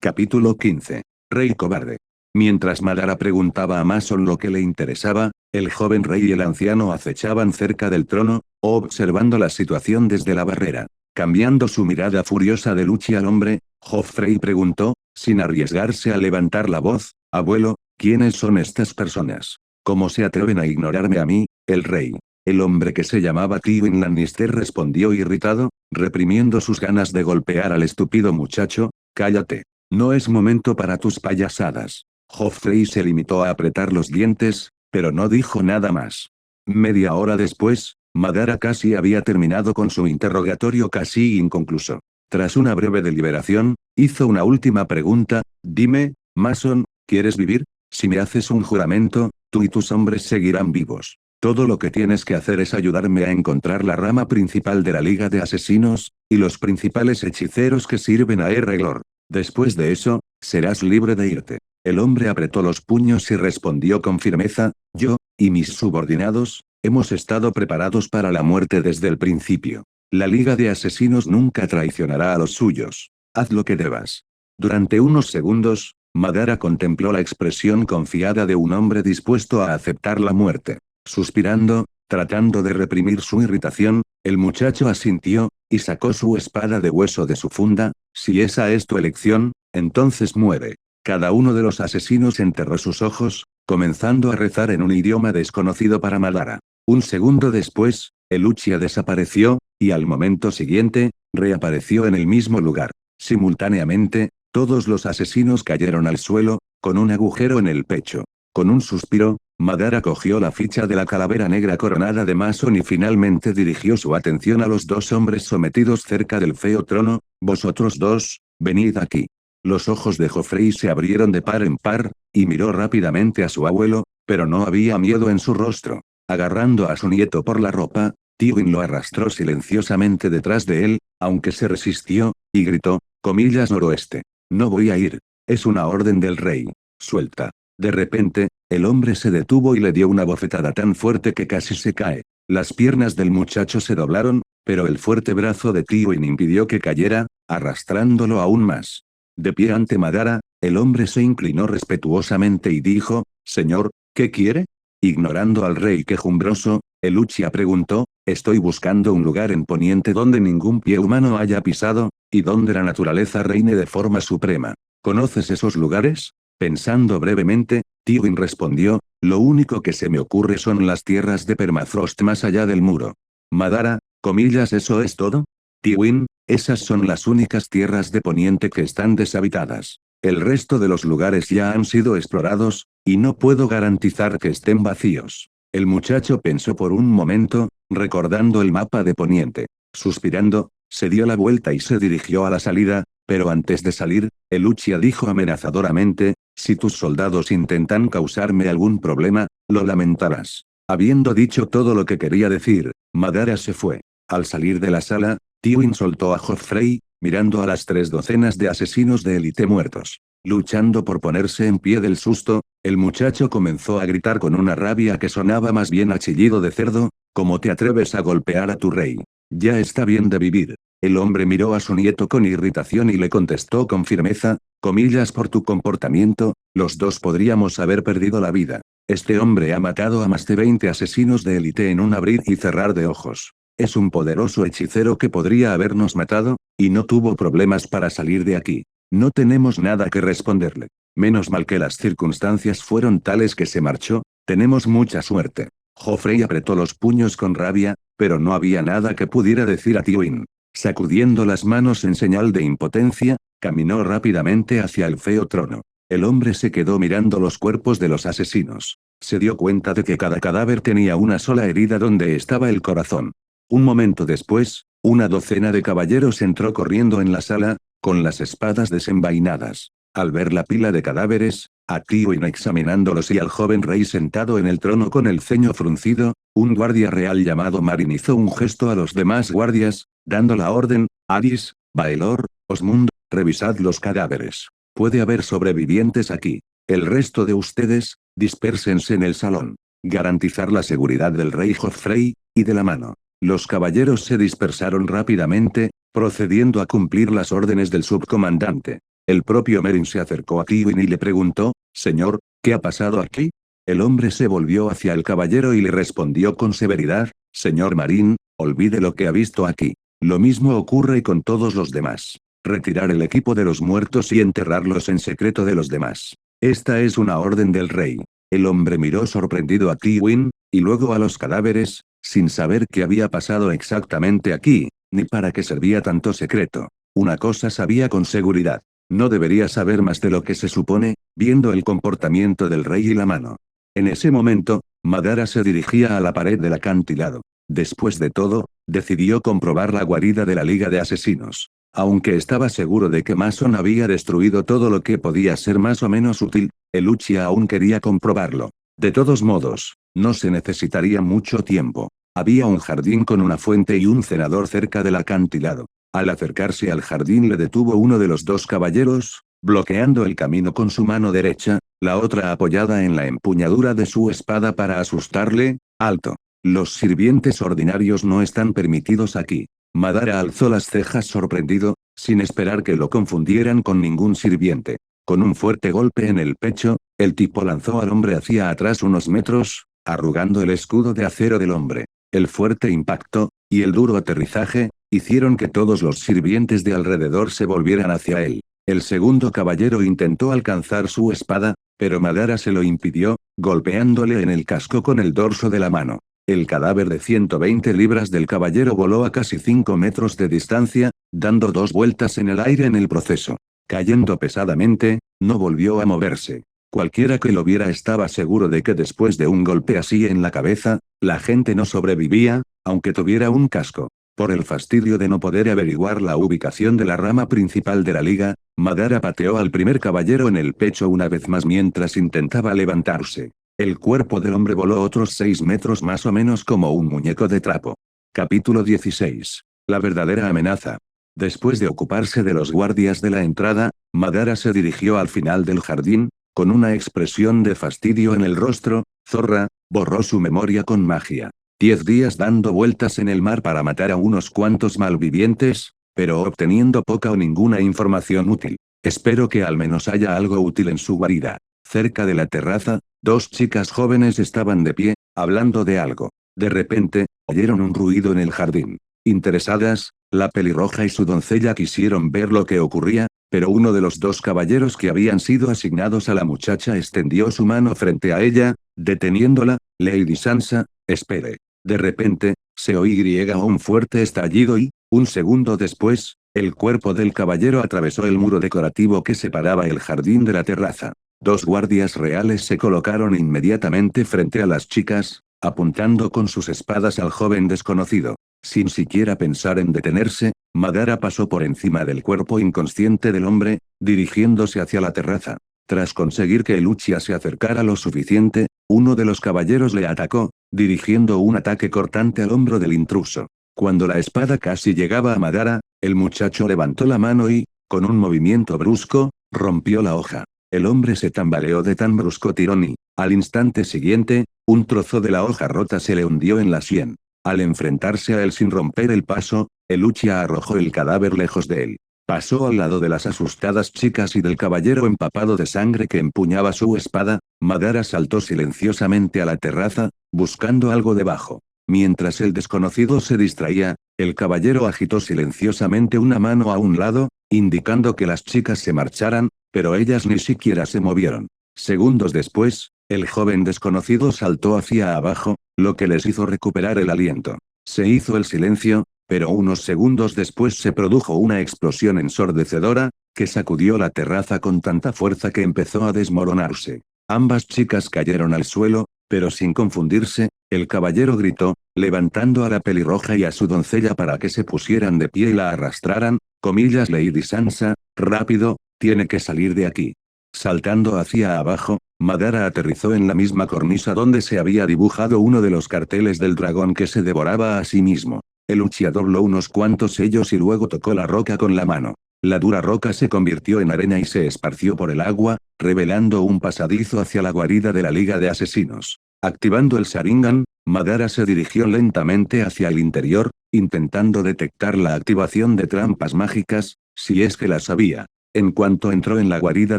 Capítulo 15. Rey cobarde. Mientras Madara preguntaba a Mason lo que le interesaba, el joven rey y el anciano acechaban cerca del trono, observando la situación desde la barrera. Cambiando su mirada furiosa de Lucci al hombre, Joffrey preguntó, sin arriesgarse a levantar la voz, «Abuelo, ¿quiénes son estas personas? ¿Cómo se atreven a ignorarme a mí, el rey?» El hombre que se llamaba Tywin Lannister respondió irritado, reprimiendo sus ganas de golpear al estúpido muchacho, «Cállate. No es momento para tus payasadas». Joffrey se limitó a apretar los dientes, pero no dijo nada más. Media hora después, Madara casi había terminado con su interrogatorio casi inconcluso. Tras una breve deliberación, hizo una última pregunta, «Dime, Mason, ¿quieres vivir? Si me haces un juramento, tú y tus hombres seguirán vivos. Todo lo que tienes que hacer es ayudarme a encontrar la rama principal de la Liga de Asesinos, y los principales hechiceros que sirven a Erreglor. Después de eso, serás libre de irte». El hombre apretó los puños y respondió con firmeza, «Yo, y mis subordinados, hemos estado preparados para la muerte desde el principio. La Liga de Asesinos nunca traicionará a los suyos. Haz lo que debas». Durante unos segundos, Madara contempló la expresión confiada de un hombre dispuesto a aceptar la muerte. Suspirando, tratando de reprimir su irritación, el muchacho asintió, y sacó su espada de hueso de su funda, «Si esa es tu elección, entonces muere». Cada uno de los asesinos enterró sus ojos, comenzando a rezar en un idioma desconocido para Madara. Un segundo después, el Uchiha desapareció, y al momento siguiente, reapareció en el mismo lugar. Simultáneamente, todos los asesinos cayeron al suelo, con un agujero en el pecho. Con un suspiro, Madara cogió la ficha de la calavera negra coronada de Mason y finalmente dirigió su atención a los dos hombres sometidos cerca del feo trono, «Vosotros dos, venid aquí». Los ojos de Joffrey se abrieron de par en par, y miró rápidamente a su abuelo, pero no había miedo en su rostro. Agarrando a su nieto por la ropa, Tywin lo arrastró silenciosamente detrás de él, aunque se resistió, y gritó, «Noroeste. No voy a ir. Es una orden del rey. Suelta». De repente, el hombre se detuvo y le dio una bofetada tan fuerte que casi se cae. Las piernas del muchacho se doblaron, pero el fuerte brazo de Tywin impidió que cayera, arrastrándolo aún más. De pie ante Madara, el hombre se inclinó respetuosamente y dijo, «Señor, ¿qué quiere?». Ignorando al rey quejumbroso, el Uchiha preguntó, «Estoy buscando un lugar en Poniente donde ningún pie humano haya pisado, y donde la naturaleza reine de forma suprema. ¿Conoces esos lugares?». Pensando brevemente, Tywin respondió, «Lo único que se me ocurre son las tierras de permafrost más allá del muro». Madara, «¿Eso es todo?». Tywin, «Esas son las únicas tierras de Poniente que están deshabitadas. El resto de los lugares ya han sido explorados, y no puedo garantizar que estén vacíos». El muchacho pensó por un momento, recordando el mapa de Poniente. Suspirando, se dio la vuelta y se dirigió a la salida, pero antes de salir, el Uchiha dijo amenazadoramente, «Si tus soldados intentan causarme algún problema, lo lamentarás». Habiendo dicho todo lo que quería decir, Madara se fue. Al salir de la sala, Tywin soltó a Joffrey, mirando a las 3 docenas de asesinos de élite muertos. Luchando por ponerse en pie del susto, el muchacho comenzó a gritar con una rabia que sonaba más bien a chillido de cerdo, «¿Cómo te atreves a golpear a tu rey? Ya está bien de vivir». El hombre miró a su nieto con irritación y le contestó con firmeza, «Por tu comportamiento, los dos podríamos haber perdido la vida. Este hombre ha matado a más de 20 asesinos de élite en un abrir y cerrar de ojos. Es un poderoso hechicero que podría habernos matado, y no tuvo problemas para salir de aquí. No tenemos nada que responderle. Menos mal que las circunstancias fueron tales que se marchó, tenemos mucha suerte». Joffrey apretó los puños con rabia, pero no había nada que pudiera decir a Tywin. Sacudiendo las manos en señal de impotencia, caminó rápidamente hacia el feo trono. El hombre se quedó mirando los cuerpos de los asesinos. Se dio cuenta de que cada cadáver tenía una sola herida donde estaba el corazón. Un momento después, una docena de caballeros entró corriendo en la sala, con las espadas desenvainadas. Al ver la pila de cadáveres, a Tywin examinándolos y al joven rey sentado en el trono con el ceño fruncido, un guardia real llamado Marin hizo un gesto a los demás guardias, dando la orden, «Aris, Baelor, Osmund, revisad los cadáveres. Puede haber sobrevivientes aquí. El resto de ustedes, dispérsense en el salón. Garantizar la seguridad del rey Joffrey, y de la mano». Los caballeros se dispersaron rápidamente, procediendo a cumplir las órdenes del subcomandante. El propio Merin se acercó a Tywin y le preguntó, «Señor, ¿qué ha pasado aquí?» El hombre se volvió hacia el caballero y le respondió con severidad, «Señor Marín, olvide lo que ha visto aquí. Lo mismo ocurre con todos los demás. Retirar el equipo de los muertos y enterrarlos en secreto de los demás. Esta es una orden del rey». El hombre miró sorprendido a Tywin, y luego a los cadáveres, sin saber qué había pasado exactamente aquí, ni para qué servía tanto secreto. Una cosa sabía con seguridad. No debería saber más de lo que se supone, viendo el comportamiento del rey y la mano. En ese momento, Madara se dirigía a la pared del acantilado. Después de todo, decidió comprobar la guarida de la Liga de Asesinos. Aunque estaba seguro de que Mason había destruido todo lo que podía ser más o menos útil, el Uchiha aún quería comprobarlo. De todos modos, no se necesitaría mucho tiempo. Había un jardín con una fuente y un cenador cerca del acantilado. Al acercarse al jardín le detuvo uno de los dos caballeros, bloqueando el camino con su mano derecha, la otra apoyada en la empuñadura de su espada para asustarle. «Alto. Los sirvientes ordinarios no están permitidos aquí». Madara alzó las cejas sorprendido, sin esperar que lo confundieran con ningún sirviente. Con un fuerte golpe en el pecho, el tipo lanzó al hombre hacia atrás unos metros, arrugando el escudo de acero del hombre. El fuerte impacto, y el duro aterrizaje, hicieron que todos los sirvientes de alrededor se volvieran hacia él. El segundo caballero intentó alcanzar su espada, pero Madara se lo impidió, golpeándole en el casco con el dorso de la mano. El cadáver de 120 libras del caballero voló a casi 5 metros de distancia, dando 2 vueltas en el aire en el proceso. Cayendo pesadamente, no volvió a moverse. Cualquiera que lo viera estaba seguro de que después de un golpe así en la cabeza, la gente no sobrevivía, aunque tuviera un casco. Por el fastidio de no poder averiguar la ubicación de la rama principal de la liga, Madara pateó al primer caballero en el pecho una vez más mientras intentaba levantarse. El cuerpo del hombre voló otros 6 metros más o menos como un muñeco de trapo. Capítulo 16. La verdadera amenaza. Después de ocuparse de los guardias de la entrada, Madara se dirigió al final del jardín, con una expresión de fastidio en el rostro. Zorra, borró su memoria con magia. 10 días dando vueltas en el mar para matar a unos cuantos malvivientes, pero obteniendo poca o ninguna información útil. Espero que al menos haya algo útil en su guarida. Cerca de la terraza, 2 chicas jóvenes estaban de pie, hablando de algo. De repente, oyeron un ruido en el jardín. Interesadas, la pelirroja y su doncella quisieron ver lo que ocurría, pero uno de los 2 caballeros que habían sido asignados a la muchacha extendió su mano frente a ella, deteniéndola. «Lady Sansa, espere». De repente, se oyó un fuerte estallido y, un segundo después, el cuerpo del caballero atravesó el muro decorativo que separaba el jardín de la terraza. 2 guardias reales se colocaron inmediatamente frente a las chicas, apuntando con sus espadas al joven desconocido. Sin siquiera pensar en detenerse, Madara pasó por encima del cuerpo inconsciente del hombre, dirigiéndose hacia la terraza. Tras conseguir que el Uchiha se acercara lo suficiente, uno de los caballeros le atacó, dirigiendo un ataque cortante al hombro del intruso. Cuando la espada casi llegaba a Madara, el muchacho levantó la mano y, con un movimiento brusco, rompió la hoja. El hombre se tambaleó de tan brusco tirón y, al instante siguiente, un trozo de la hoja rota se le hundió en la sien. Al enfrentarse a él sin romper el paso, el Uchiha arrojó el cadáver lejos de él. Pasó al lado de las asustadas chicas y del caballero empapado de sangre que empuñaba su espada. Madara saltó silenciosamente a la terraza, buscando algo debajo. Mientras el desconocido se distraía, el caballero agitó silenciosamente una mano a un lado, indicando que las chicas se marcharan, pero ellas ni siquiera se movieron. Segundos después, el joven desconocido saltó hacia abajo, lo que les hizo recuperar el aliento. Se hizo el silencio, pero unos segundos después se produjo una explosión ensordecedora, que sacudió la terraza con tanta fuerza que empezó a desmoronarse. Ambas chicas cayeron al suelo, pero sin confundirse, el caballero gritó, levantando a la pelirroja y a su doncella para que se pusieran de pie y la arrastraran. «Lady Sansa, rápido, tiene que salir de aquí». Saltando hacia abajo, Madara aterrizó en la misma cornisa donde se había dibujado uno de los carteles del dragón que se devoraba a sí mismo. El Uchiha dobló unos cuantos sellos y luego tocó la roca con la mano. La dura roca se convirtió en arena y se esparció por el agua, revelando un pasadizo hacia la guarida de la Liga de Asesinos. Activando el Sharingan, Madara se dirigió lentamente hacia el interior, intentando detectar la activación de trampas mágicas, si es que las había. En cuanto entró en la guarida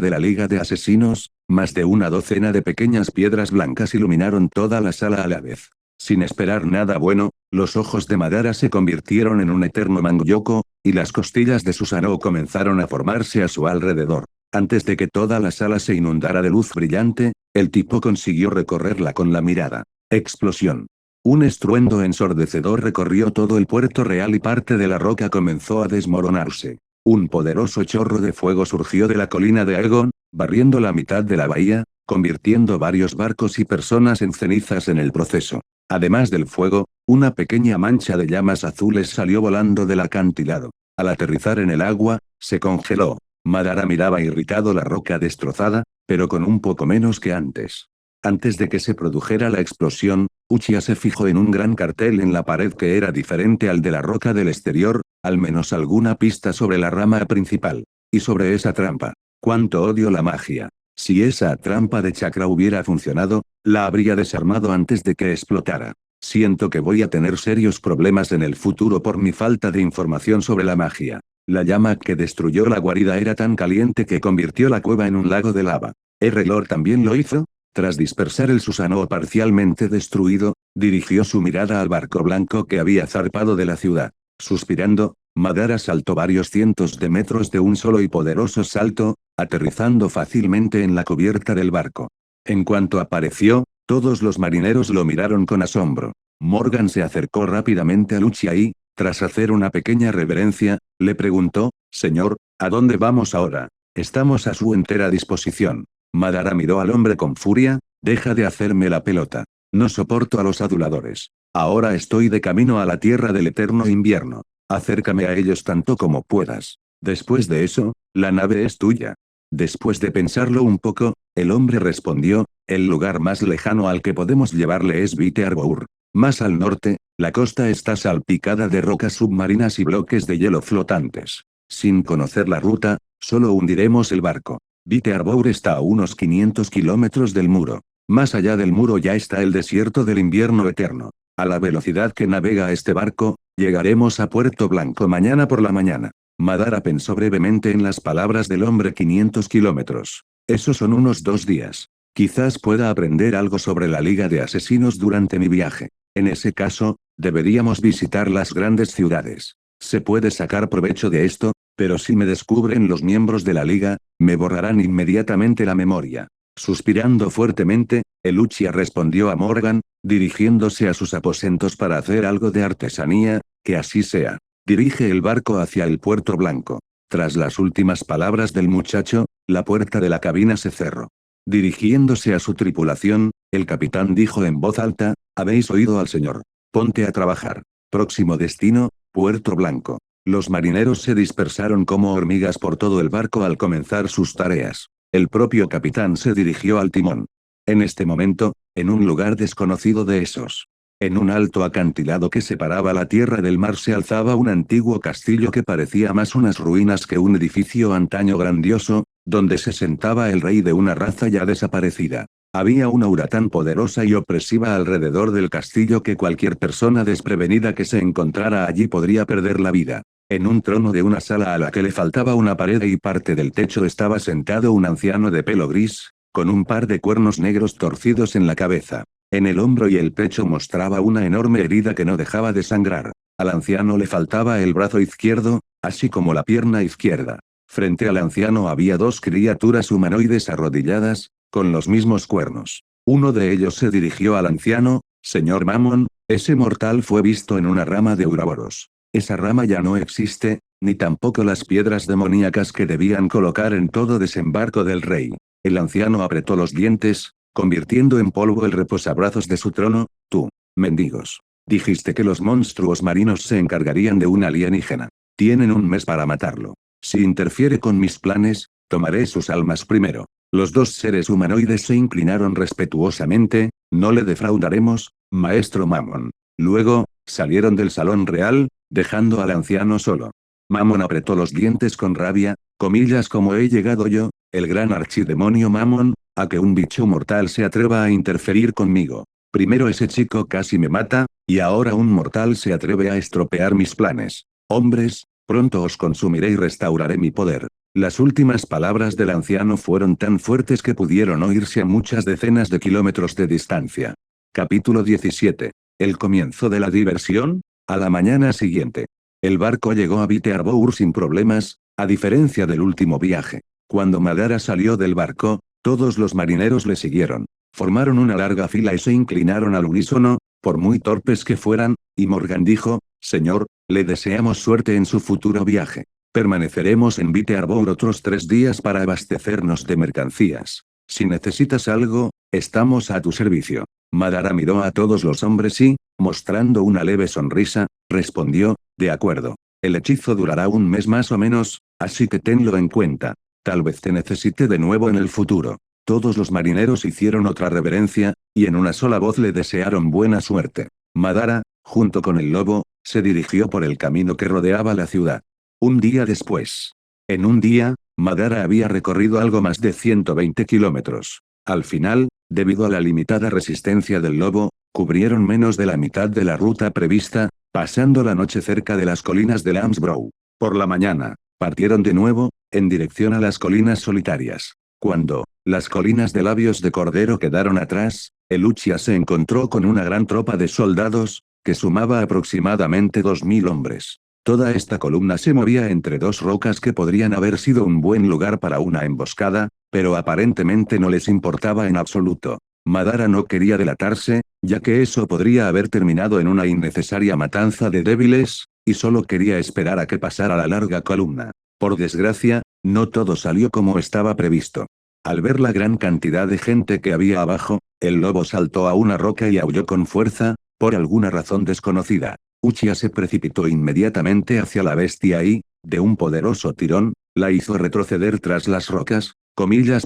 de la Liga de Asesinos, más de una docena de pequeñas piedras blancas iluminaron toda la sala a la vez. Sin esperar nada bueno, los ojos de Madara se convirtieron en un eterno Mangyoko, y las costillas de Susanoo comenzaron a formarse a su alrededor. Antes de que toda la sala se inundara de luz brillante, el tipo consiguió recorrerla con la mirada. Explosión. Un estruendo ensordecedor recorrió todo el puerto real y parte de la roca comenzó a desmoronarse. Un poderoso chorro de fuego surgió de la colina de Aegon, barriendo la mitad de la bahía, convirtiendo varios barcos y personas en cenizas en el proceso. Además del fuego, una pequeña mancha de llamas azules salió volando del acantilado. Al aterrizar en el agua, se congeló. Madara miraba irritado la roca destrozada, pero con un poco menos que antes. Antes de que se produjera la explosión, Uchiha se fijó en un gran cartel en la pared que era diferente al de la roca del exterior, al menos alguna pista sobre la rama principal. Y sobre esa trampa. ¡Cuánto odio la magia! Si esa trampa de chakra hubiera funcionado, la habría desarmado antes de que explotara. Siento que voy a tener serios problemas en el futuro por mi falta de información sobre la magia. La llama que destruyó la guarida era tan caliente que convirtió la cueva en un lago de lava. ¿R-Lord también lo hizo? Tras dispersar el Susanoo parcialmente destruido, dirigió su mirada al barco blanco que había zarpado de la ciudad. Suspirando, Madara saltó varios cientos de metros de un solo y poderoso salto, aterrizando fácilmente en la cubierta del barco. En cuanto apareció, todos los marineros lo miraron con asombro. Morgan se acercó rápidamente a Uchiha y, tras hacer una pequeña reverencia, le preguntó, «Señor, ¿a dónde vamos ahora? Estamos a su entera disposición». Madara miró al hombre con furia, «Deja de hacerme la pelota. No soporto a los aduladores. Ahora estoy de camino a la tierra del eterno invierno. Acércame a ellos tanto como puedas. Después de eso, la nave es tuya». Después de pensarlo un poco, el hombre respondió, «El lugar más lejano al que podemos llevarle es Vite Arbour. Más al norte, la costa está salpicada de rocas submarinas y bloques de hielo flotantes. Sin conocer la ruta, solo hundiremos el barco. Vite Arbour está a unos 500 kilómetros del muro. Más allá del muro ya está el desierto del invierno eterno. A la velocidad que navega este barco, llegaremos a Puerto Blanco mañana por la mañana». Madara pensó brevemente en las palabras del hombre. 500 kilómetros. Esos son unos 2 días. Quizás pueda aprender algo sobre la Liga de Asesinos durante mi viaje. En ese caso, deberíamos visitar las grandes ciudades. Se puede sacar provecho de esto, pero si me descubren los miembros de la Liga, me borrarán inmediatamente la memoria. Suspirando fuertemente, el Uchiha respondió a Morgan, dirigiéndose a sus aposentos para hacer algo de artesanía, «Que así sea. Dirige el barco hacia el puerto blanco». Tras las últimas palabras del muchacho, la puerta de la cabina se cerró. Dirigiéndose a su tripulación, el capitán dijo en voz alta, «¿Habéis oído al señor? Ponte a trabajar. Próximo destino, Puerto Blanco». Los marineros se dispersaron como hormigas por todo el barco al comenzar sus tareas. El propio capitán se dirigió al timón. En este momento, en un lugar desconocido de esos. En un alto acantilado que separaba la tierra del mar se alzaba un antiguo castillo que parecía más unas ruinas que un edificio antaño grandioso, donde se sentaba el rey de una raza ya desaparecida. Había una aura tan poderosa y opresiva alrededor del castillo que cualquier persona desprevenida que se encontrara allí podría perder la vida. En un trono de una sala a la que le faltaba una pared y parte del techo estaba sentado un anciano de pelo gris, con un par de cuernos negros torcidos en la cabeza. En el hombro y el pecho mostraba una enorme herida que no dejaba de sangrar. Al anciano le faltaba el brazo izquierdo, así como la pierna izquierda. Frente al anciano había 2 criaturas humanoides arrodilladas, con los mismos cuernos. Uno de ellos se dirigió al anciano, «Señor Mammon, ese mortal fue visto en una rama de Uroboros. Esa rama ya no existe, ni tampoco las piedras demoníacas que debían colocar en todo desembarco del rey». El anciano apretó los dientes, convirtiendo en polvo el reposabrazos de su trono. «Tú, mendigos. Dijiste que los monstruos marinos se encargarían de un alienígena. Tienen un mes para matarlo. Si interfiere con mis planes, tomaré sus almas primero». Los 2 seres humanoides se inclinaron respetuosamente, «No le defraudaremos, maestro Mammon». Luego, salieron del salón real, dejando al anciano solo. Mammon apretó los dientes con rabia, comillas «Como he llegado yo, el gran archidemonio Mammon, a que un bicho mortal se atreva a interferir conmigo. Primero ese chico casi me mata, y ahora un mortal se atreve a estropear mis planes. Hombres, pronto os consumiré y restauraré mi poder». Las últimas palabras del anciano fueron tan fuertes que pudieron oírse a muchas decenas de kilómetros de distancia. Capítulo 17. El comienzo de la diversión. A la mañana siguiente. El barco llegó a Vite Arbour sin problemas, a diferencia del último viaje. Cuando Madara salió del barco, todos los marineros le siguieron. Formaron una larga fila y se inclinaron al unísono, por muy torpes que fueran, y Morgan dijo: «Señor, le deseamos suerte en su futuro viaje. Permaneceremos en Vite Arbour otros 3 días para abastecernos de mercancías. Si necesitas algo, estamos a tu servicio». Madara miró a todos los hombres y, mostrando una leve sonrisa, respondió: «De acuerdo. El hechizo durará un mes más o menos, así que tenlo en cuenta. Tal vez te necesite de nuevo en el futuro». Todos los marineros hicieron otra reverencia, y en una sola voz le desearon buena suerte. Madara, junto con el lobo, se dirigió por el camino que rodeaba la ciudad. Un día después. En un día, Madara había recorrido algo más de 120 kilómetros. Al final, debido a la limitada resistencia del lobo, cubrieron menos de la mitad de la ruta prevista, pasando la noche cerca de las colinas de Lamsbrough. Por la mañana, partieron de nuevo, en dirección a las colinas solitarias. Cuando las colinas de Labios de Cordero quedaron atrás, el Uchiha se encontró con una gran tropa de soldados, que sumaba aproximadamente 2000 hombres. Toda esta columna se movía entre dos rocas que podrían haber sido un buen lugar para una emboscada, pero aparentemente no les importaba en absoluto. Madara no quería delatarse, ya que eso podría haber terminado en una innecesaria matanza de débiles, y solo quería esperar a que pasara la larga columna. Por desgracia, no todo salió como estaba previsto. Al ver la gran cantidad de gente que había abajo, el lobo saltó a una roca y aulló con fuerza, por alguna razón desconocida. Uchiha se precipitó inmediatamente hacia la bestia y, de un poderoso tirón, la hizo retroceder tras las rocas.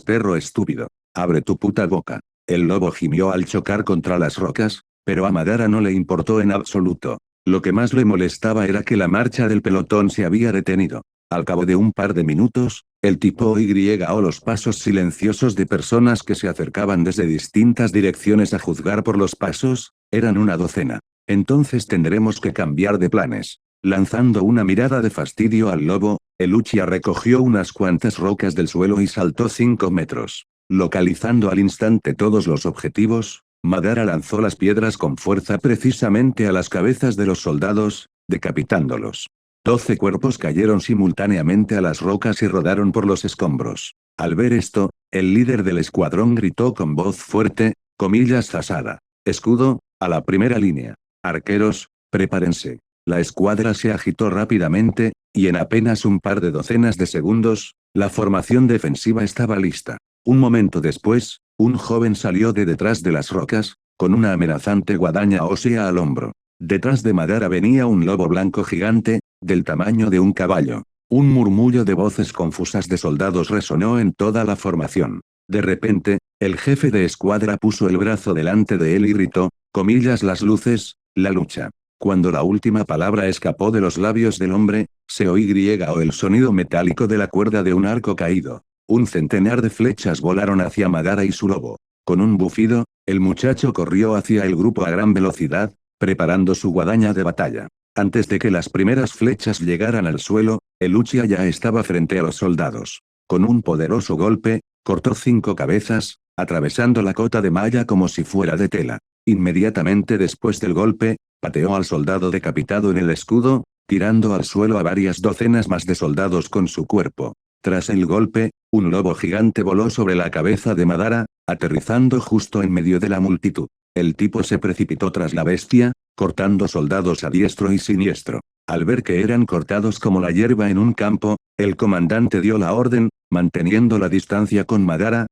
«Perro estúpido. Abre tu puta boca». El lobo gimió al chocar contra las rocas, pero a Madara no le importó en absoluto. Lo que más le molestaba era que la marcha del pelotón se había detenido. Al cabo de un par de minutos, el tipo oyó los pasos silenciosos de personas que se acercaban desde distintas direcciones a juzgar por los pasos, eran una docena. «Entonces tendremos que cambiar de planes». Lanzando una mirada de fastidio al lobo, el Uchiha recogió unas cuantas rocas del suelo y saltó 5 metros. Localizando al instante todos los objetivos, Madara lanzó las piedras con fuerza precisamente a las cabezas de los soldados, decapitándolos. 12 cuerpos cayeron simultáneamente a las rocas y rodaron por los escombros. Al ver esto, el líder del escuadrón gritó con voz fuerte: «Zasada. Escudo, a la primera línea. Arqueros, prepárense». La escuadra se agitó rápidamente, y en apenas un par de docenas de segundos, la formación defensiva estaba lista. Un momento después, un joven salió de detrás de las rocas, con una amenazante guadaña ósea al hombro. Detrás de Madara venía un lobo blanco gigante, del tamaño de un caballo. Un murmullo de voces confusas de soldados resonó en toda la formación. De repente, el jefe de escuadra puso el brazo delante de él y gritó: «Las luces, la lucha». Cuando la última palabra escapó de los labios del hombre, se oyó el sonido metálico de la cuerda de un arco caído. Un centenar de flechas volaron hacia Madara y su lobo. Con un bufido, el muchacho corrió hacia el grupo a gran velocidad, preparando su guadaña de batalla. Antes de que las primeras flechas llegaran al suelo, el Uchiha ya estaba frente a los soldados. Con un poderoso golpe, cortó 5 cabezas, atravesando la cota de malla como si fuera de tela. Inmediatamente después del golpe, pateó al soldado decapitado en el escudo, tirando al suelo a varias docenas más de soldados con su cuerpo. Tras el golpe, un lobo gigante voló sobre la cabeza de Madara, aterrizando justo en medio de la multitud. El tipo se precipitó tras la bestia, cortando soldados a diestro y siniestro. Al ver que eran cortados como la hierba en un campo, el comandante dio la orden, manteniendo la distancia con Madara,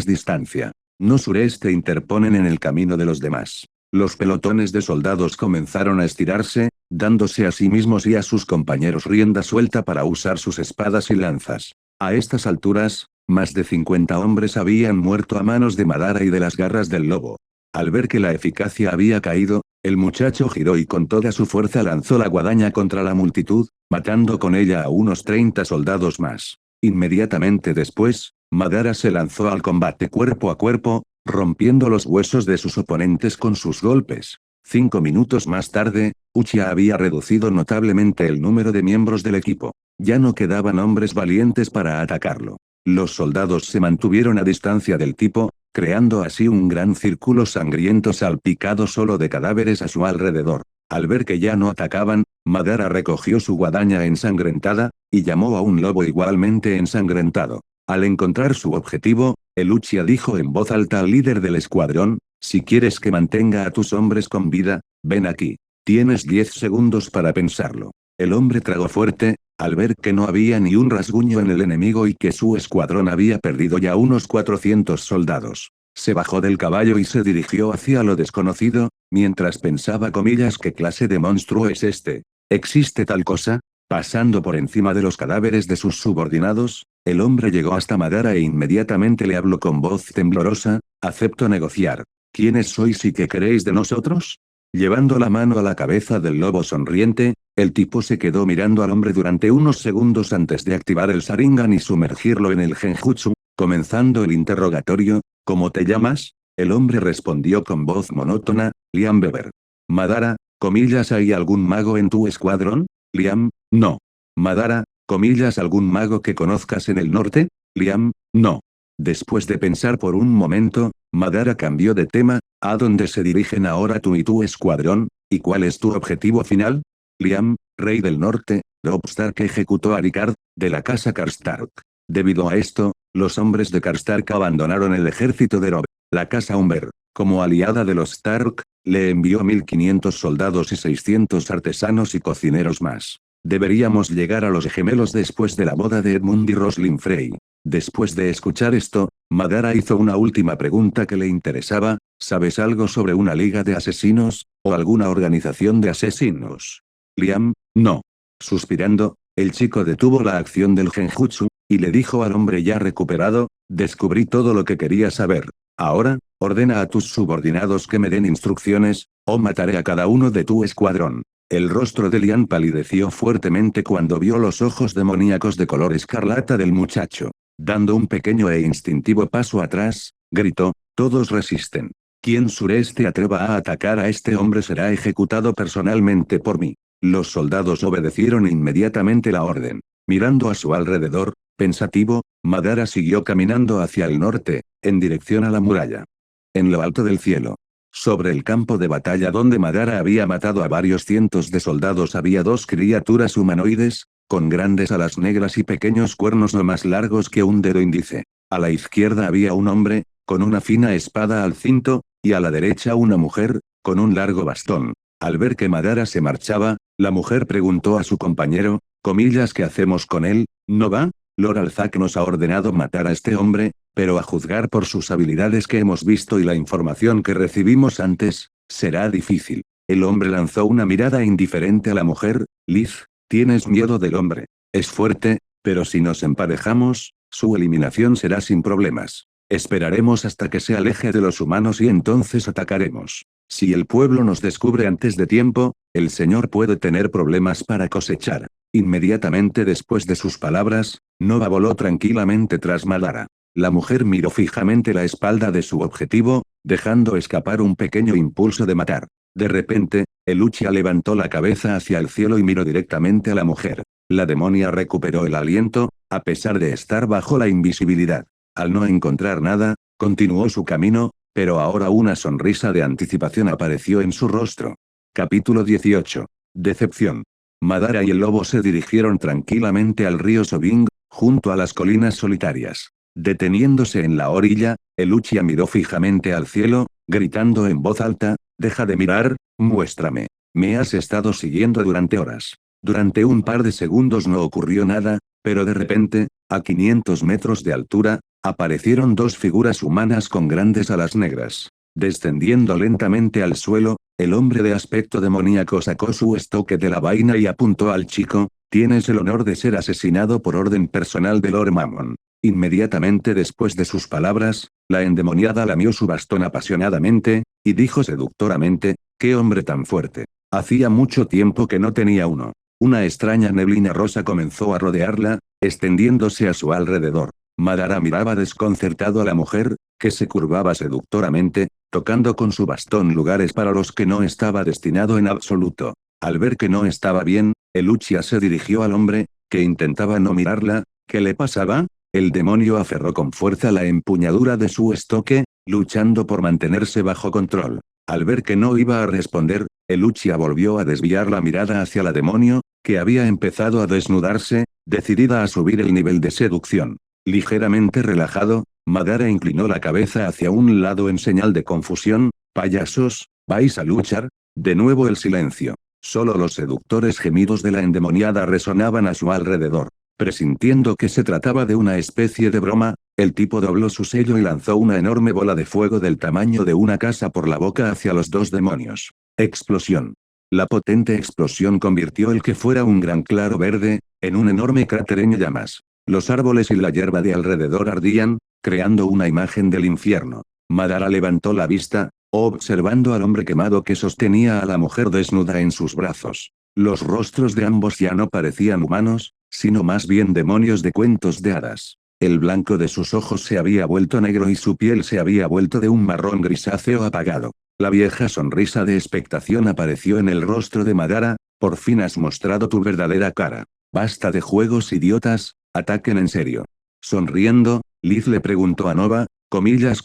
distancia. No sureste interponen en el camino de los demás. Los pelotones de soldados comenzaron a estirarse, dándose a sí mismos y a sus compañeros rienda suelta para usar sus espadas y lanzas. A estas alturas, más de 50 hombres habían muerto a manos de Madara y de las garras del lobo. Al ver que la eficacia había caído, el muchacho giró y con toda su fuerza lanzó la guadaña contra la multitud, matando con ella a unos 30 soldados más. Inmediatamente después, Madara se lanzó al combate cuerpo a cuerpo, rompiendo los huesos de sus oponentes con sus golpes. 5 minutos más tarde, Uchiha había reducido notablemente el número de miembros del equipo. Ya no quedaban hombres valientes para atacarlo. Los soldados se mantuvieron a distancia del tipo, creando así un gran círculo sangriento salpicado solo de cadáveres a su alrededor. Al ver que ya no atacaban, Madara recogió su guadaña ensangrentada, y llamó a un lobo igualmente ensangrentado. Al encontrar su objetivo, el Uchiha dijo en voz alta al líder del escuadrón: si quieres que mantenga a tus hombres con vida, ven aquí. Tienes 10 segundos para pensarlo. El hombre tragó fuerte, al ver que no había ni un rasguño en el enemigo y que su escuadrón había perdido ya unos 400 soldados. Se bajó del caballo y se dirigió hacia lo desconocido, mientras pensaba comillas ¿qué clase de monstruo es este? ¿Existe tal cosa? Pasando por encima de los cadáveres de sus subordinados, el hombre llegó hasta Madara e inmediatamente le habló con voz temblorosa: acepto negociar. ¿Quiénes sois y qué queréis de nosotros? Llevando la mano a la cabeza del lobo sonriente, el tipo se quedó mirando al hombre durante unos segundos antes de activar el Sharingan y sumergirlo en el Genjutsu, comenzando el interrogatorio: ¿cómo te llamas? El hombre respondió con voz monótona: Liam Beber. Madara, comillas ¿hay algún mago en tu escuadrón? Liam, no. Madara, comillas ¿algún mago que conozcas en el norte? Liam, no. Después de pensar por un momento, Madara cambió de tema: ¿a dónde se dirigen ahora tú y tu escuadrón? ¿Y cuál es tu objetivo final? Liam, rey del norte, Robb Stark ejecutó a Ricard, de la casa Karstark. Debido a esto, los hombres de Karstark abandonaron el ejército de Robb. La casa Umber, como aliada de los Stark, le envió 1500 soldados y 600 artesanos y cocineros más. Deberíamos llegar a los gemelos después de la boda de Edmund y Roslyn Frey. Después de escuchar esto, Madara hizo una última pregunta que le interesaba: ¿sabes algo sobre una liga de asesinos, o alguna organización de asesinos? Liam, no. Suspirando, el chico detuvo la acción del genjutsu, y le dijo al hombre ya recuperado: descubrí todo lo que quería saber. Ahora, ordena a tus subordinados que me den instrucciones, o mataré a cada uno de tu escuadrón. El rostro de Liam palideció fuertemente cuando vio los ojos demoníacos de color escarlata del muchacho. Dando un pequeño e instintivo paso atrás, gritó: todos resisten. Quien sureste atreva a atacar a este hombre será ejecutado personalmente por mí. Los soldados obedecieron inmediatamente la orden. Mirando a su alrededor, pensativo, Madara siguió caminando hacia el norte, en dirección a la muralla. En lo alto del cielo, sobre el campo de batalla donde Madara había matado a varios cientos de soldados, había dos criaturas humanoides, con grandes alas negras y pequeños cuernos no más largos que un dedo índice. A la izquierda había un hombre, con una fina espada al cinto, y a la derecha una mujer, con un largo bastón. Al ver que Madara se marchaba, la mujer preguntó a su compañero: comillas ¿qué hacemos con él? ¿No va? Lord Alzac nos ha ordenado matar a este hombre, pero a juzgar por sus habilidades que hemos visto y la información que recibimos antes, será difícil. El hombre lanzó una mirada indiferente a la mujer: Liz, tienes miedo del hombre. Es fuerte, pero si nos emparejamos, su eliminación será sin problemas. Esperaremos hasta que se aleje de los humanos y entonces atacaremos. Si el pueblo nos descubre antes de tiempo, el señor puede tener problemas para cosechar. Inmediatamente después de sus palabras, Nova voló tranquilamente tras Madara. La mujer miró fijamente la espalda de su objetivo, dejando escapar un pequeño impulso de matar. De repente, el Uchiha levantó la cabeza hacia el cielo y miró directamente a la mujer. La demonia recuperó el aliento, a pesar de estar bajo la invisibilidad. Al no encontrar nada, continuó su camino, pero ahora una sonrisa de anticipación apareció en su rostro. Capítulo 18. Decepción. Madara y el lobo se dirigieron tranquilamente al río Sobing, junto a las colinas solitarias. Deteniéndose en la orilla, el Uchiha miró fijamente al cielo, gritando en voz alta: deja de mirar, muéstrame. Me has estado siguiendo durante horas. Durante un par de segundos no ocurrió nada, pero de repente, a 500 metros de altura, aparecieron dos figuras humanas con grandes alas negras. Descendiendo lentamente al suelo, el hombre de aspecto demoníaco sacó su estoque de la vaina y apuntó al chico: tienes el honor de ser asesinado por orden personal de Lord Mammon. Inmediatamente después de sus palabras, la endemoniada lamió su bastón apasionadamente, y dijo seductoramente: ¡qué hombre tan fuerte! Hacía mucho tiempo que no tenía uno. Una extraña neblina rosa comenzó a rodearla, extendiéndose a su alrededor. Madara miraba desconcertado a la mujer, que se curvaba seductoramente, tocando con su bastón lugares para los que no estaba destinado en absoluto. Al ver que no estaba bien, el Uchiha se dirigió al hombre, que intentaba no mirarla. ¿Qué le pasaba? El demonio aferró con fuerza la empuñadura de su estoque, luchando por mantenerse bajo control. Al ver que no iba a responder, el Uchiha volvió a desviar la mirada hacia la demonio, que había empezado a desnudarse, decidida a subir el nivel de seducción. Ligeramente relajado, Madara inclinó la cabeza hacia un lado en señal de confusión. «Payasos, ¿vais a luchar?» De nuevo el silencio. Solo los seductores gemidos de la endemoniada resonaban a su alrededor. Presintiendo que se trataba de una especie de broma, el tipo dobló su sello y lanzó una enorme bola de fuego del tamaño de una casa por la boca hacia los dos demonios. Explosión. La potente explosión convirtió el que fuera un gran claro verde, en un enorme cráter en llamas. Los árboles y la hierba de alrededor ardían, creando una imagen del infierno. Madara levantó la vista, observando al hombre quemado que sostenía a la mujer desnuda en sus brazos. Los rostros de ambos ya no parecían humanos, sino más bien demonios de cuentos de hadas. El blanco de sus ojos se había vuelto negro y su piel se había vuelto de un marrón grisáceo apagado. La vieja sonrisa de expectación apareció en el rostro de Madara. «Por fin has mostrado tu verdadera cara. Basta de juegos idiotas, ataquen en serio». Sonriendo, Liz le preguntó a Nova,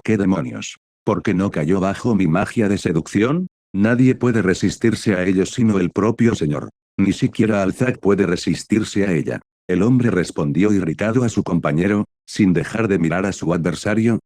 «¿Qué demonios? ¿Por qué no cayó bajo mi magia de seducción? Nadie puede resistirse a ellos sino el propio señor. Ni siquiera Alzak puede resistirse a ella». El hombre respondió irritado a su compañero, sin dejar de mirar a su adversario,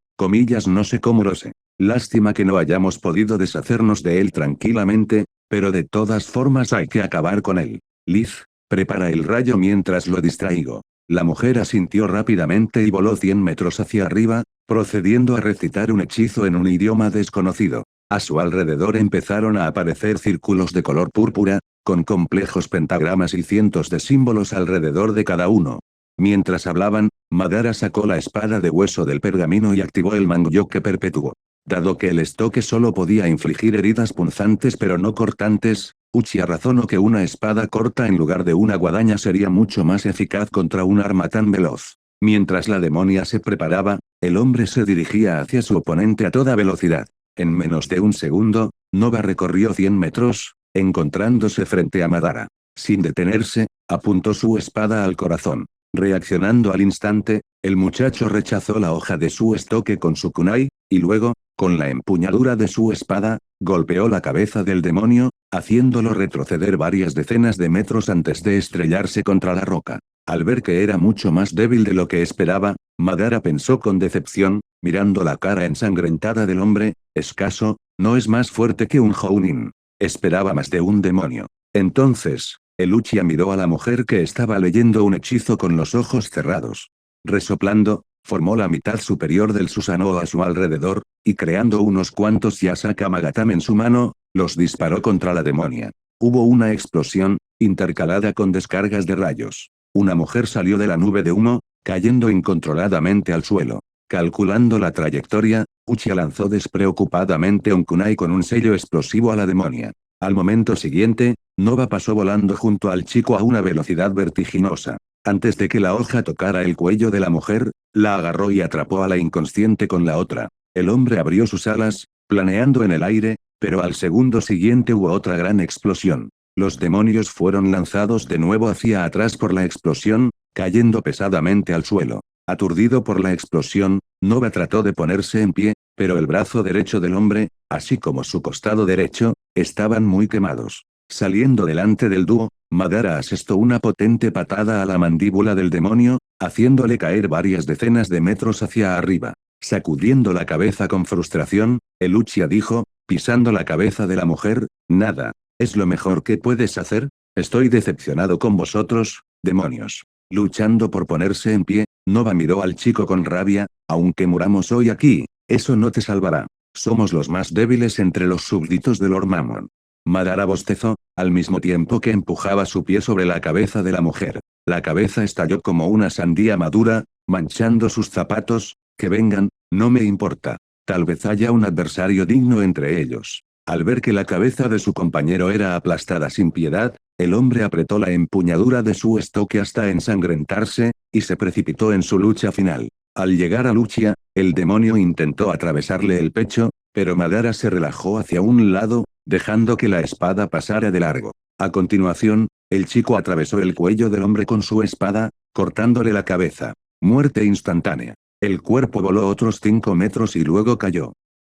«No sé cómo lo sé. Lástima que no hayamos podido deshacernos de él tranquilamente, pero de todas formas hay que acabar con él. Liz, prepara el rayo mientras lo distraigo». La mujer asintió rápidamente y voló 100 metros hacia arriba, procediendo a recitar un hechizo en un idioma desconocido. A su alrededor empezaron a aparecer círculos de color púrpura, con complejos pentagramas y cientos de símbolos alrededor de cada uno. Mientras hablaban, Madara sacó la espada de hueso del pergamino y activó el Mangyoke perpetuo. Dado que el estoque solo podía infligir heridas punzantes pero no cortantes, Uchiha razonó que una espada corta en lugar de una guadaña sería mucho más eficaz contra un arma tan veloz. Mientras la demonia se preparaba, el hombre se dirigía hacia su oponente a toda velocidad. En menos de un segundo, Nova recorrió 100 metros, encontrándose frente a Madara. Sin detenerse, apuntó su espada al corazón. Reaccionando al instante, el muchacho rechazó la hoja de su estoque con su kunai, y luego, con la empuñadura de su espada, golpeó la cabeza del demonio, haciéndolo retroceder varias decenas de metros antes de estrellarse contra la roca. Al ver que era mucho más débil de lo que esperaba, Madara pensó con decepción, mirando la cara ensangrentada del hombre, «Escaso, no es más fuerte que un Jounin». Esperaba más de un demonio. Entonces, el Uchiha miró a la mujer que estaba leyendo un hechizo con los ojos cerrados. Resoplando, formó la mitad superior del Susanoo a su alrededor, y creando unos cuantos Yasaka Magatam en su mano, los disparó contra la demonia. Hubo una explosión, intercalada con descargas de rayos. Una mujer salió de la nube de humo, cayendo incontroladamente al suelo. Calculando la trayectoria, Uchiha lanzó despreocupadamente un kunai con un sello explosivo a la demonia. Al momento siguiente, Nova pasó volando junto al chico a una velocidad vertiginosa. Antes de que la hoja tocara el cuello de la mujer, la agarró y atrapó a la inconsciente con la otra. El hombre abrió sus alas, planeando en el aire, pero al segundo siguiente hubo otra gran explosión. Los demonios fueron lanzados de nuevo hacia atrás por la explosión, cayendo pesadamente al suelo. Aturdido por la explosión, Nova trató de ponerse en pie, pero el brazo derecho del hombre, así como su costado derecho, estaban muy quemados. Saliendo delante del dúo, Madara asestó una potente patada a la mandíbula del demonio, haciéndole caer varias decenas de metros hacia arriba. Sacudiendo la cabeza con frustración, el Uchiha dijo, pisando la cabeza de la mujer, «Nada. ¿Es lo mejor que puedes hacer? Estoy decepcionado con vosotros, demonios». Luchando por ponerse en pie, Nova miró al chico con rabia, «Aunque muramos hoy aquí, eso no te salvará. Somos los más débiles entre los súbditos de Lord Mammon». Madara bostezó, al mismo tiempo que empujaba su pie sobre la cabeza de la mujer. La cabeza estalló como una sandía madura, manchando sus zapatos. «Que vengan, no me importa. Tal vez haya un adversario digno entre ellos». Al ver que la cabeza de su compañero era aplastada sin piedad, el hombre apretó la empuñadura de su estoque hasta ensangrentarse, y se precipitó en su lucha final. Al llegar a Uchiha, el demonio intentó atravesarle el pecho, pero Madara se relajó hacia un lado, dejando que la espada pasara de largo. A continuación, El chico atravesó el cuello del hombre con su espada, cortándole la cabeza. Muerte instantánea. El cuerpo voló otros 5 metros y luego cayó.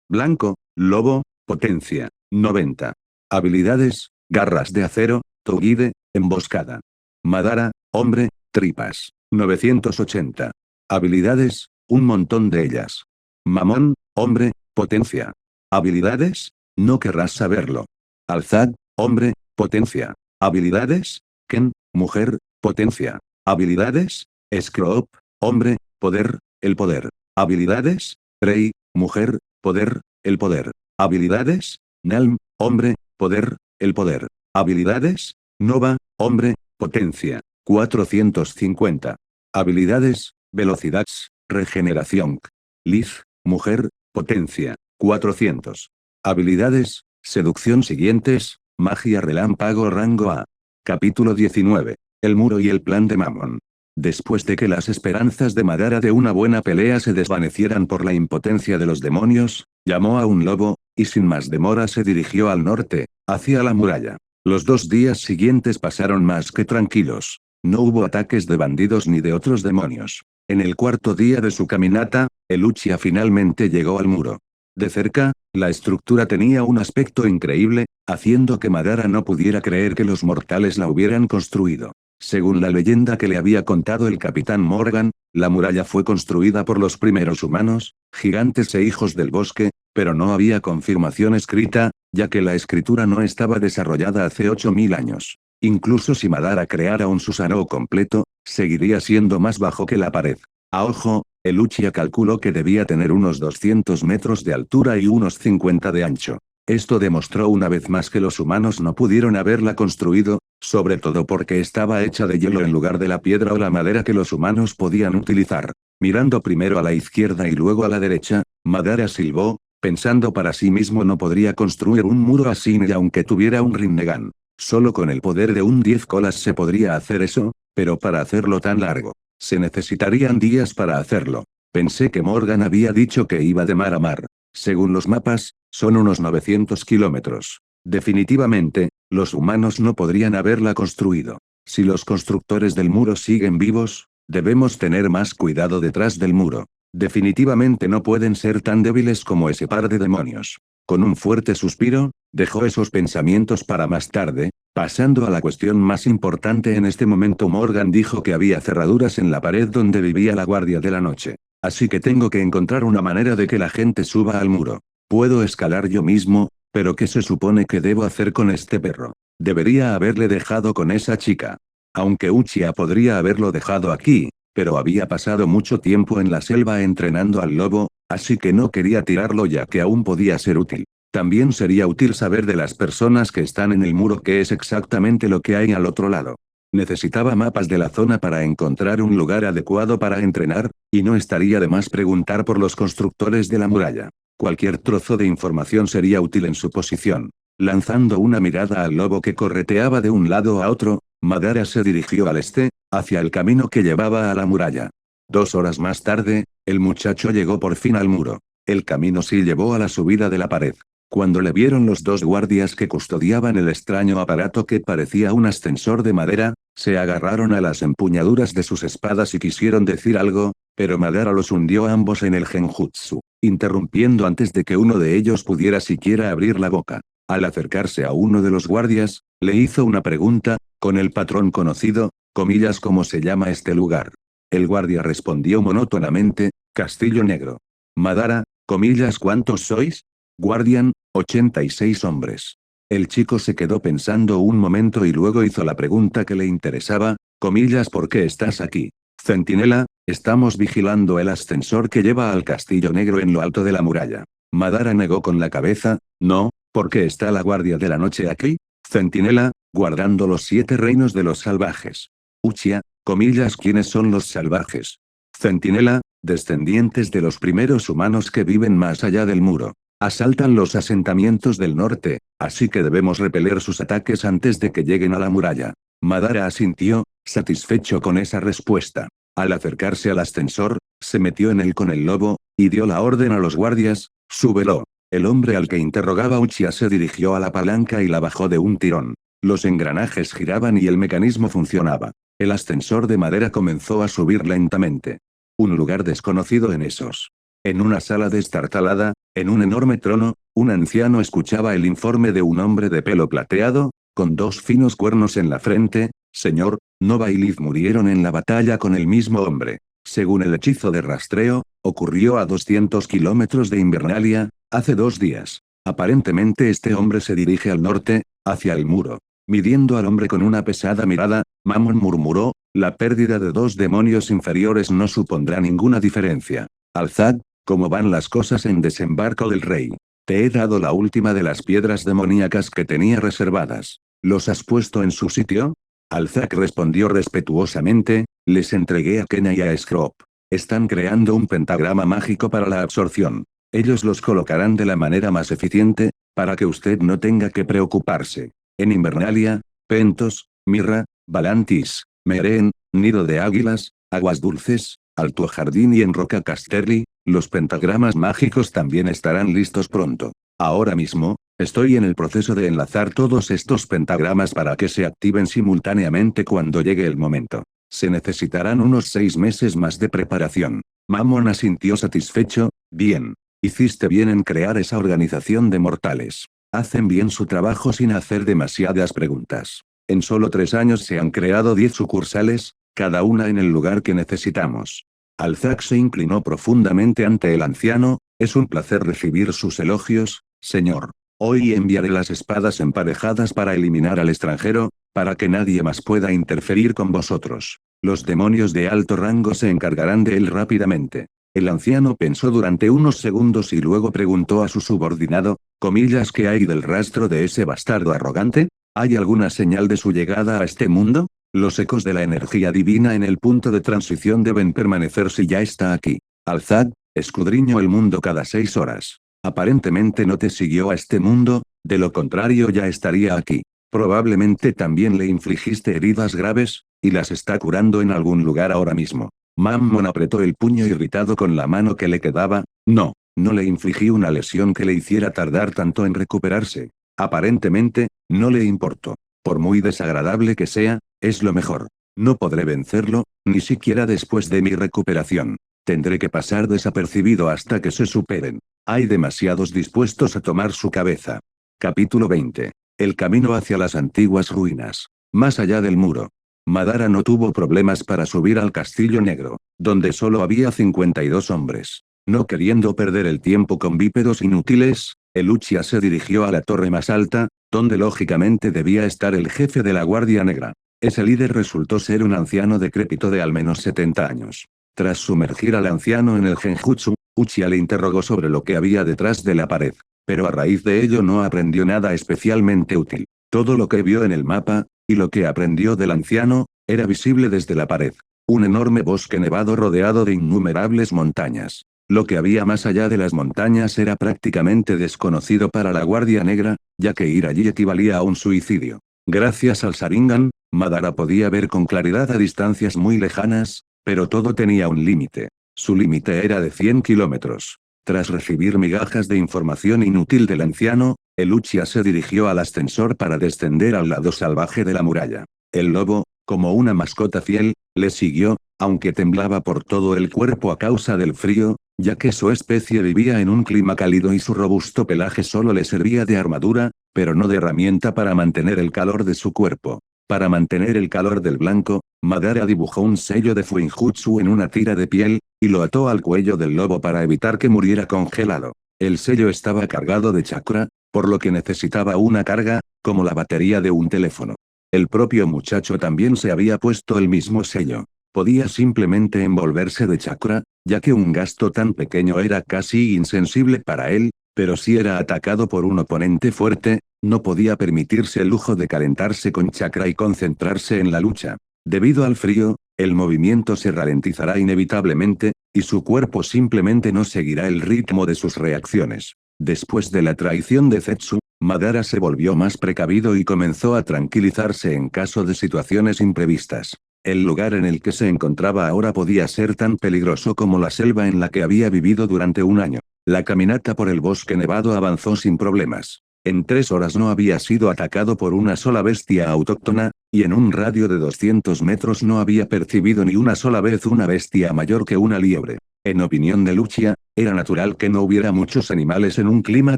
Blanco, lobo, potencia, 90. Habilidades, garras de acero, Togide, emboscada. Madara, hombre, tripas, 980. Habilidades, un montón de ellas. Mamón, hombre, potencia. Habilidades, no querrás saberlo. Alzad, hombre, potencia. Habilidades, Ken, mujer, potencia. Habilidades, Scroop, hombre, poder, el poder. Habilidades, Rey, mujer, poder, el poder. Habilidades, Nalm, hombre, poder, el poder. Habilidades, Nova, hombre, potencia, 450. Habilidades, velocidad, regeneración. Liz, mujer, potencia, 400. Habilidades, seducción siguientes, magia relámpago rango A. Capítulo 19. El muro y el plan de Mamón. Después de que las esperanzas de Madara de una buena pelea se desvanecieran por la impotencia de los demonios, llamó a un lobo, y sin más demora se dirigió al norte, hacia la muralla. Los 2 días siguientes pasaron más que tranquilos. No hubo ataques de bandidos ni de otros demonios. En el 4.º día de su caminata, el Uchiha finalmente llegó al muro. De cerca, la estructura tenía un aspecto increíble, haciendo que Madara no pudiera creer que los mortales la hubieran construido. Según la leyenda que le había contado el capitán Morgan, la muralla fue construida por los primeros humanos, gigantes e hijos del bosque, pero no había confirmación escrita, ya que la escritura no estaba desarrollada hace 8000 años. Incluso si Madara creara un Susanoo completo, seguiría siendo más bajo que la pared. A ojo, el Uchiha calculó que debía tener unos 200 metros de altura y unos 50 de ancho. Esto demostró una vez más que los humanos no pudieron haberla construido, sobre todo porque estaba hecha de hielo en lugar de la piedra o la madera que los humanos podían utilizar. Mirando primero a la izquierda y luego a la derecha, Madara silbó, pensando para sí mismo no podría construir un muro así ni aunque tuviera un Rinnegan. Solo con el poder de un 10 colas se podría hacer eso, pero para hacerlo tan largo, se necesitarían días para hacerlo. Pensé que Morgan había dicho que iba de mar a mar. Según los mapas, son unos 900 kilómetros. Definitivamente, los humanos no podrían haberla construido. Si los constructores del muro siguen vivos, debemos tener más cuidado detrás del muro. Definitivamente no pueden ser tan débiles como ese par de demonios. Con un fuerte suspiro, dejó esos pensamientos para más tarde, pasando a la cuestión más importante en este momento. Morgan dijo que había cerraduras en la pared donde vivía la guardia de la noche. Así que tengo que encontrar una manera de que la gente suba al muro. Puedo escalar yo mismo, pero ¿qué se supone que debo hacer con este perro? Debería haberle dejado con esa chica. Aunque Uchiha podría haberlo dejado aquí, pero había pasado mucho tiempo en la selva entrenando al lobo, así que no quería tirarlo ya que aún podía ser útil. También sería útil saber de las personas que están en el muro qué es exactamente lo que hay al otro lado. Necesitaba mapas de la zona para encontrar un lugar adecuado para entrenar, y no estaría de más preguntar por los constructores de la muralla. Cualquier trozo de información sería útil en su posición. Lanzando una mirada al lobo que correteaba de un lado a otro, Madara se dirigió al este, hacia el camino que llevaba a la muralla. 2 horas más tarde, el muchacho llegó por fin al muro. El camino sí llevó a la subida de la pared. Cuando le vieron los 2 guardias que custodiaban el extraño aparato que parecía un ascensor de madera, se agarraron a las empuñaduras de sus espadas y quisieron decir algo, pero Madara los hundió a ambos en el genjutsu, interrumpiendo antes de que uno de ellos pudiera siquiera abrir la boca. Al acercarse a uno de los guardias, le hizo una pregunta, con el patrón conocido, comillas ¿cómo se llama este lugar? El guardia respondió monótonamente, Castillo Negro. Madara, comillas ¿cuántos sois? Guardian, 86 hombres. El chico se quedó pensando un momento y luego hizo la pregunta que le interesaba, comillas ¿por qué estás aquí? Centinela, estamos vigilando el ascensor que lleva al Castillo Negro en lo alto de la muralla. Madara negó con la cabeza, no, ¿por qué está la guardia de la noche aquí? Centinela, guardando los 7 reinos de los salvajes. Uchiha, comillas ¿quiénes son los salvajes? Centinela, descendientes de los primeros humanos que viven más allá del muro. Asaltan los asentamientos del norte, así que debemos repeler sus ataques antes de que lleguen a la muralla. Madara asintió, satisfecho con esa respuesta. Al acercarse al ascensor, se metió en él con el lobo, y dio la orden a los guardias, súbelo. El hombre al que interrogaba Uchiha se dirigió a la palanca y la bajó de un tirón. Los engranajes giraban y el mecanismo funcionaba. El ascensor de madera comenzó a subir lentamente. Un lugar desconocido en esos. En una sala destartalada, en un enorme trono, un anciano escuchaba el informe de un hombre de pelo plateado, con 2 finos cuernos en la frente. Señor, Nova y Liv murieron en la batalla con el mismo hombre. Según el hechizo de rastreo, ocurrió a 200 kilómetros de Invernalia, hace 2 días. Aparentemente este hombre se dirige al norte, hacia el muro. Midiendo al hombre con una pesada mirada, Mammon murmuró, la pérdida de 2 demonios inferiores no supondrá ninguna diferencia. Alzad, ¿cómo van las cosas en Desembarco del Rey? Te he dado la última de las piedras demoníacas que tenía reservadas. ¿Los has puesto en su sitio? Alzak respondió respetuosamente, les entregué a Kenya y a Scrop. Están creando un pentagrama mágico para la absorción. Ellos los colocarán de la manera más eficiente, para que usted no tenga que preocuparse. En Invernalia, Pentos, Mirra, Valantis, Meren, Nido de Águilas, Aguas Dulces, Alto Jardín y en Roca Casterly, los pentagramas mágicos también estarán listos pronto. Ahora mismo, estoy en el proceso de enlazar todos estos pentagramas para que se activen simultáneamente cuando llegue el momento. Se necesitarán unos 6 meses más de preparación. Mammon asintió satisfecho, bien. Hiciste bien en crear esa organización de mortales. Hacen bien su trabajo sin hacer demasiadas preguntas. En solo 3 años se han creado 10 sucursales, cada una en el lugar que necesitamos. Alzak se inclinó profundamente ante el anciano, es un placer recibir sus elogios, señor. Hoy enviaré las espadas emparejadas para eliminar al extranjero, para que nadie más pueda interferir con vosotros. Los demonios de alto rango se encargarán de él rápidamente. El anciano pensó durante unos segundos y luego preguntó a su subordinado, comillas, ¿qué hay del rastro de ese bastardo arrogante? ¿Hay alguna señal de su llegada a este mundo? Los ecos de la energía divina en el punto de transición deben permanecer si ya está aquí. Alzad, escudriño el mundo cada 6 horas. Aparentemente no te siguió a este mundo, de lo contrario ya estaría aquí. Probablemente también le infligiste heridas graves, y las está curando en algún lugar ahora mismo. Mammon apretó el puño irritado con la mano que le quedaba, no le infligí una lesión que le hiciera tardar tanto en recuperarse. Aparentemente, no le importó. Por muy desagradable que sea, es lo mejor. No podré vencerlo, ni siquiera después de mi recuperación. Tendré que pasar desapercibido hasta que se superen. Hay demasiados dispuestos a tomar su cabeza. Capítulo 20. El camino hacia las antiguas ruinas. Más allá del muro. Madara no tuvo problemas para subir al Castillo Negro, donde solo había 52 hombres. No queriendo perder el tiempo con bípedos inútiles, el Uchiha se dirigió a la torre más alta, donde lógicamente debía estar el jefe de la Guardia Negra. Ese líder resultó ser un anciano decrépito de al menos 70 años. Tras sumergir al anciano en el genjutsu, Uchiha le interrogó sobre lo que había detrás de la pared. Pero a raíz de ello no aprendió nada especialmente útil. Todo lo que vio en el mapa, y lo que aprendió del anciano, era visible desde la pared. Un enorme bosque nevado rodeado de innumerables montañas. Lo que había más allá de las montañas era prácticamente desconocido para la Guardia Negra, ya que ir allí equivalía a un suicidio. Gracias al Sharingan, Madara podía ver con claridad a distancias muy lejanas, pero todo tenía un límite. Su límite era de 100 kilómetros. Tras recibir migajas de información inútil del anciano, el Uchiha se dirigió al ascensor para descender al lado salvaje de la muralla. El lobo, como una mascota fiel, le siguió, aunque temblaba por todo el cuerpo a causa del frío, ya que su especie vivía en un clima cálido y su robusto pelaje solo le servía de armadura, pero no de herramienta para mantener el calor de su cuerpo. Para mantener el calor del blanco, Madara dibujó un sello de Fuinjutsu en una tira de piel, y lo ató al cuello del lobo para evitar que muriera congelado. El sello estaba cargado de chakra, por lo que necesitaba una carga, como la batería de un teléfono. El propio muchacho también se había puesto el mismo sello. Podía simplemente envolverse de chakra, ya que un gasto tan pequeño era casi insensible para él, pero si era atacado por un oponente fuerte, no podía permitirse el lujo de calentarse con chakra y concentrarse en la lucha. Debido al frío, el movimiento se ralentizará inevitablemente, y su cuerpo simplemente no seguirá el ritmo de sus reacciones. Después de la traición de Zetsu, Madara se volvió más precavido y comenzó a tranquilizarse en caso de situaciones imprevistas. El lugar en el que se encontraba ahora podía ser tan peligroso como la selva en la que había vivido durante un año. La caminata por el bosque nevado avanzó sin problemas. En 3 horas no había sido atacado por una sola bestia autóctona, y en un radio de 200 metros no había percibido ni una sola vez una bestia mayor que una liebre. En opinión de Lucia, era natural que no hubiera muchos animales en un clima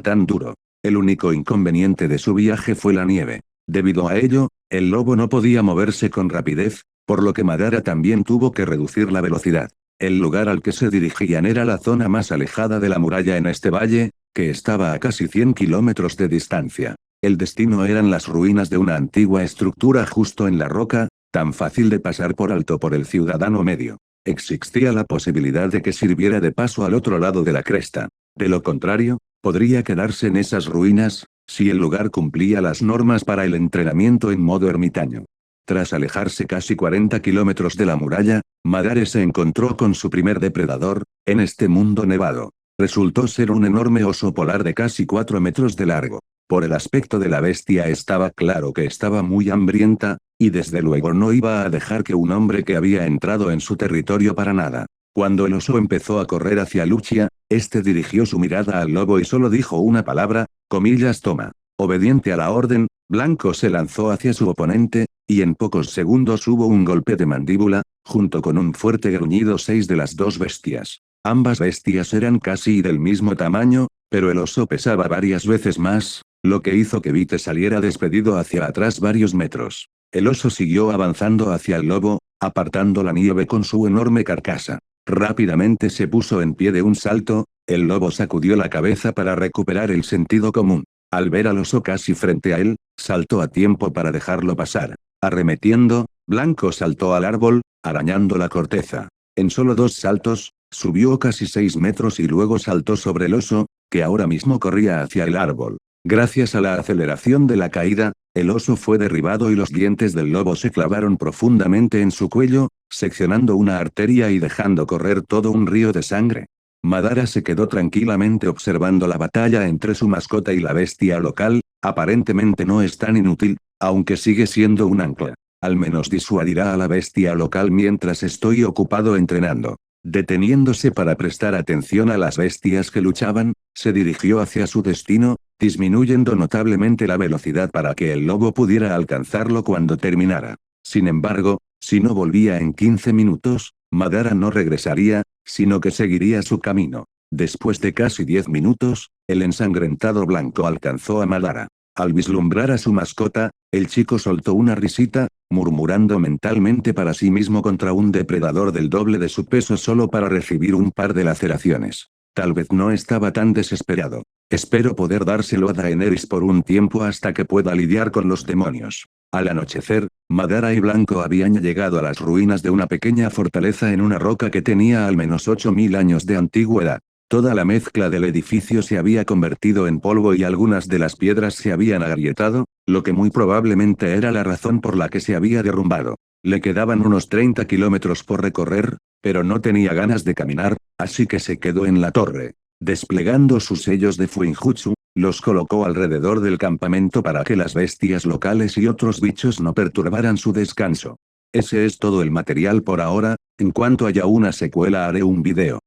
tan duro. El único inconveniente de su viaje fue la nieve. Debido a ello, el lobo no podía moverse con rapidez, por lo que Madara también tuvo que reducir la velocidad. El lugar al que se dirigían era la zona más alejada de la muralla en este valle, que estaba a casi 100 kilómetros de distancia. El destino eran las ruinas de una antigua estructura justo en la roca, tan fácil de pasar por alto por el ciudadano medio. Existía la posibilidad de que sirviera de paso al otro lado de la cresta. De lo contrario, podría quedarse en esas ruinas, si el lugar cumplía las normas para el entrenamiento en modo ermitaño. Tras alejarse casi 40 kilómetros de la muralla, Madara se encontró con su primer depredador, en este mundo nevado. Resultó ser un enorme oso polar de casi 4 metros de largo. Por el aspecto de la bestia estaba claro que estaba muy hambrienta, y desde luego no iba a dejar que un hombre que había entrado en su territorio para nada. Cuando el oso empezó a correr hacia Lucia, este dirigió su mirada al lobo y solo dijo una palabra, comillas toma. Obediente a la orden, Blanco se lanzó hacia su oponente, y en pocos segundos hubo un golpe de mandíbula, junto con un fuerte gruñido 6 de las dos bestias. Ambas bestias eran casi del mismo tamaño, pero el oso pesaba varias veces más, lo que hizo que Vite saliera despedido hacia atrás varios metros. El oso siguió avanzando hacia el lobo, apartando la nieve con su enorme carcasa. Rápidamente se puso en pie de un salto, el lobo sacudió la cabeza para recuperar el sentido común. Al ver al oso casi frente a él, saltó a tiempo para dejarlo pasar. Arremetiendo, Blanco saltó al árbol, arañando la corteza. En solo 2 saltos, subió casi 6 metros y luego saltó sobre el oso, que ahora mismo corría hacia el árbol. Gracias a la aceleración de la caída, el oso fue derribado y los dientes del lobo se clavaron profundamente en su cuello, seccionando una arteria y dejando correr todo un río de sangre. Madara se quedó tranquilamente observando la batalla entre su mascota y la bestia local, aparentemente no es tan inútil, aunque sigue siendo un ancla. Al menos disuadirá a la bestia local mientras estoy ocupado entrenando. Deteniéndose para prestar atención a las bestias que luchaban, se dirigió hacia su destino, disminuyendo notablemente la velocidad para que el lobo pudiera alcanzarlo cuando terminara. Sin embargo, si no volvía en 15 minutos, Madara no regresaría, sino que seguiría su camino. Después de casi 10 minutos, el ensangrentado Blanco alcanzó a Madara. Al vislumbrar a su mascota, el chico soltó una risita, murmurando mentalmente para sí mismo contra un depredador del doble de su peso solo para recibir un par de laceraciones. Tal vez no estaba tan desesperado. Espero poder dárselo a Daenerys por un tiempo hasta que pueda lidiar con los demonios. Al anochecer, Madara y Blanco habían llegado a las ruinas de una pequeña fortaleza en una roca que tenía al menos 8000 años de antigüedad. Toda la mezcla del edificio se había convertido en polvo y algunas de las piedras se habían agrietado, lo que muy probablemente era la razón por la que se había derrumbado. Le quedaban unos 30 kilómetros por recorrer, pero no tenía ganas de caminar, así que se quedó en la torre. Desplegando sus sellos de Fuinjutsu, los colocó alrededor del campamento para que las bestias locales y otros bichos no perturbaran su descanso. Ese es todo el material por ahora, en cuanto haya una secuela haré un video.